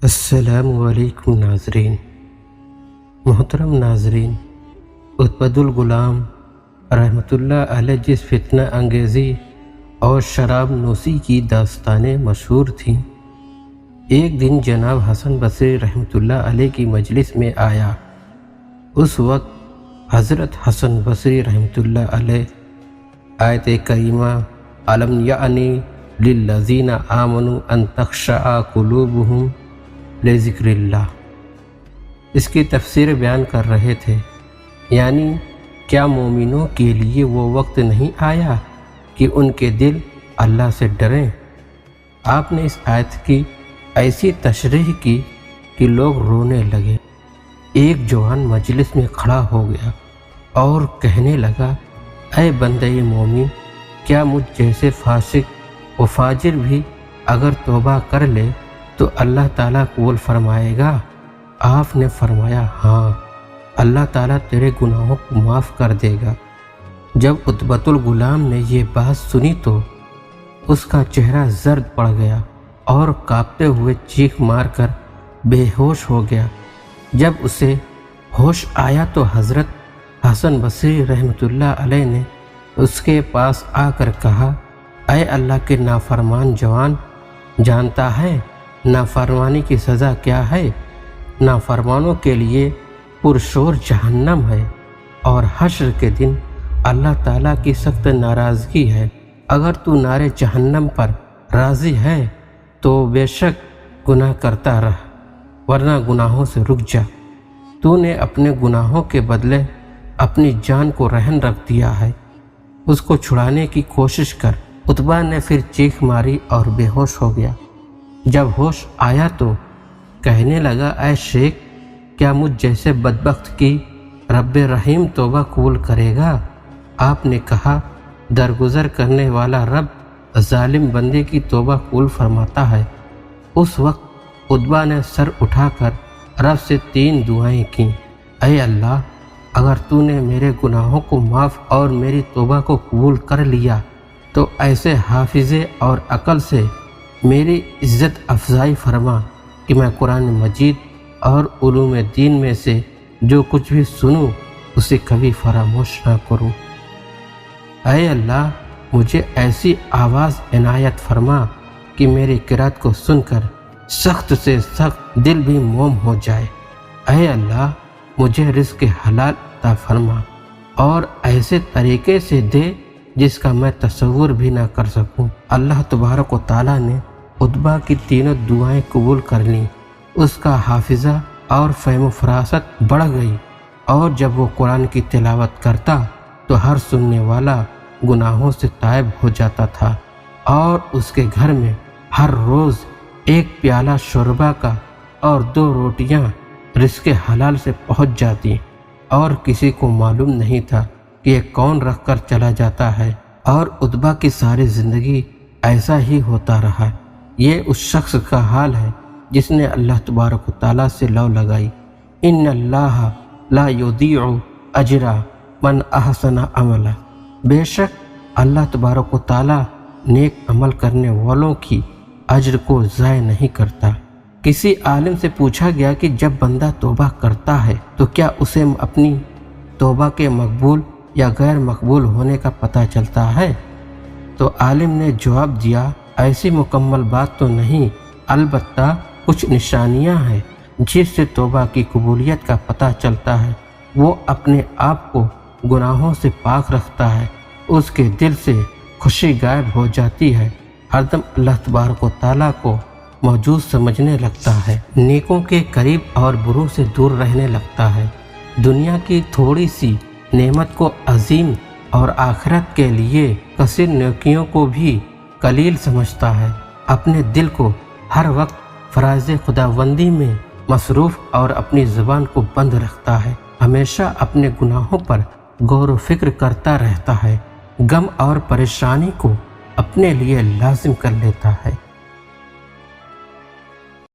السلام علیکم ناظرین۔ محترم ناظرین، عتبۃالغلام رحمۃ اللہ علیہ جس فتنہ انگیزی اور شراب نوشی کی داستانیں مشہور تھیں، ایک دن جناب حسن بصری رحمۃ اللہ علیہ کی مجلس میں آیا۔ اس وقت حضرت حسن بصری رحمۃ اللہ علیہ آیت کریمہ الم یعنی للذین آمنوا ان تخشع قلوبہم لذکر اللہ، اس کی تفسیر بیان کر رہے تھے، یعنی کیا مومنوں کے لیے وہ وقت نہیں آیا کہ ان کے دل اللہ سے ڈریں۔ آپ نے اس آیت کی ایسی تشریح کی کہ لوگ رونے لگے۔ ایک جوان مجلس میں کھڑا ہو گیا اور کہنے لگا، اے بندے مومن، کیا مجھ جیسے فاسق و فاجر بھی اگر توبہ کر لے تو اللہ تعالیٰ قبول فرمائے گا؟ آپ نے فرمایا، ہاں، اللہ تعالیٰ تیرے گناہوں کو معاف کر دے گا۔ جب عتبۃالغلام نے یہ بات سنی تو اس کا چہرہ زرد پڑ گیا اور کانپتے ہوئے چیخ مار کر بے ہوش ہو گیا۔ جب اسے ہوش آیا تو حضرت حسن بصری رحمۃ اللہ علیہ نے اس کے پاس آ کر کہا، اے اللہ کے نافرمان جوان، جانتا ہے نافرمانی کی سزا کیا ہے؟ نافرمانوں کے لیے پرشور جہنم ہے اور حشر کے دن اللہ تعالیٰ کی سخت ناراضگی ہے۔ اگر تو نار جہنم پر راضی ہے تو بے شک گناہ کرتا رہ، ورنہ گناہوں سے رک جا۔ تو نے اپنے گناہوں کے بدلے اپنی جان کو رہن رکھ دیا ہے، اس کو چھڑانے کی کوشش کر۔ عتبہ نے پھر چیخ ماری اور بے ہوش ہو گیا۔ جب ہوش آیا تو کہنے لگا، اے شیخ، کیا مجھ جیسے بدبخت کی رب رحیم توبہ قبول کرے گا؟ آپ نے کہا، درگزر کرنے والا رب ظالم بندے کی توبہ قبول فرماتا ہے۔ اس وقت عتبہ نے سر اٹھا کر رب سے 3 دعائیں کیں، اے اللہ، اگر تو نے میرے گناہوں کو معاف اور میری توبہ کو قبول کر لیا تو ایسے حافظے اور عقل سے میری عزت افزائی فرما کہ میں قرآن مجید اور علوم دین میں سے جو کچھ بھی سنوں اسے کبھی فراموش نہ کروں۔ اے اللہ، مجھے ایسی آواز عنایت فرما کہ میری قرات کو سن کر سخت سے سخت دل بھی موم ہو جائے۔ اے اللہ، مجھے رزق حلال عطا فرما اور ایسے طریقے سے دے جس کا میں تصور بھی نہ کر سکوں۔ اللہ تبارک و تعالیٰ نے عتبہ کی تینوں دعائیں قبول کر لیں۔ اس کا حافظہ اور فہم و فراست بڑھ گئی، اور جب وہ قرآن کی تلاوت کرتا تو ہر سننے والا گناہوں سے تائب ہو جاتا تھا، اور اس کے گھر میں ہر روز 1 پیالہ شوربہ کا اور 2 روٹیاں رزق حلال سے پہنچ جاتی، اور کسی کو معلوم نہیں تھا کہ یہ کون رکھ کر چلا جاتا ہے۔ اور عتبہ کی ساری زندگی ایسا ہی ہوتا رہا۔ یہ اس شخص کا حال ہے جس نے اللہ تبارک و تعالیٰ سے لو لگائی، ان اللہ لا یضیع اجر من احسن عملا، بے شک اللہ تبارک و تعالیٰ نیک عمل کرنے والوں کی اجر کو ضائع نہیں کرتا۔ کسی عالم سے پوچھا گیا کہ جب بندہ توبہ کرتا ہے تو کیا اسے اپنی توبہ کے مقبول یا غیر مقبول ہونے کا پتہ چلتا ہے؟ تو عالم نے جواب دیا، ایسی مکمل بات تو نہیں، البتہ کچھ نشانیاں ہیں جس سے توبہ کی قبولیت کا پتہ چلتا ہے۔ وہ اپنے آپ کو گناہوں سے پاک رکھتا ہے، اس کے دل سے خوشی غائب ہو جاتی ہے، ہر دم اللہ تبارک و تعالیٰ کو موجود سمجھنے لگتا ہے، نیکوں کے قریب اور بروں سے دور رہنے لگتا ہے، دنیا کی تھوڑی سی نعمت کو عظیم اور آخرت کے لیے کثیر نیکیوں کو بھی قلیل سمجھتا ہے، اپنے دل کو ہر وقت فرائض خداوندی میں مصروف اور اپنی زبان کو بند رکھتا ہے، ہمیشہ اپنے گناہوں پر غور و فکر کرتا رہتا ہے، غم اور پریشانی کو اپنے لیے لازم کر لیتا ہے۔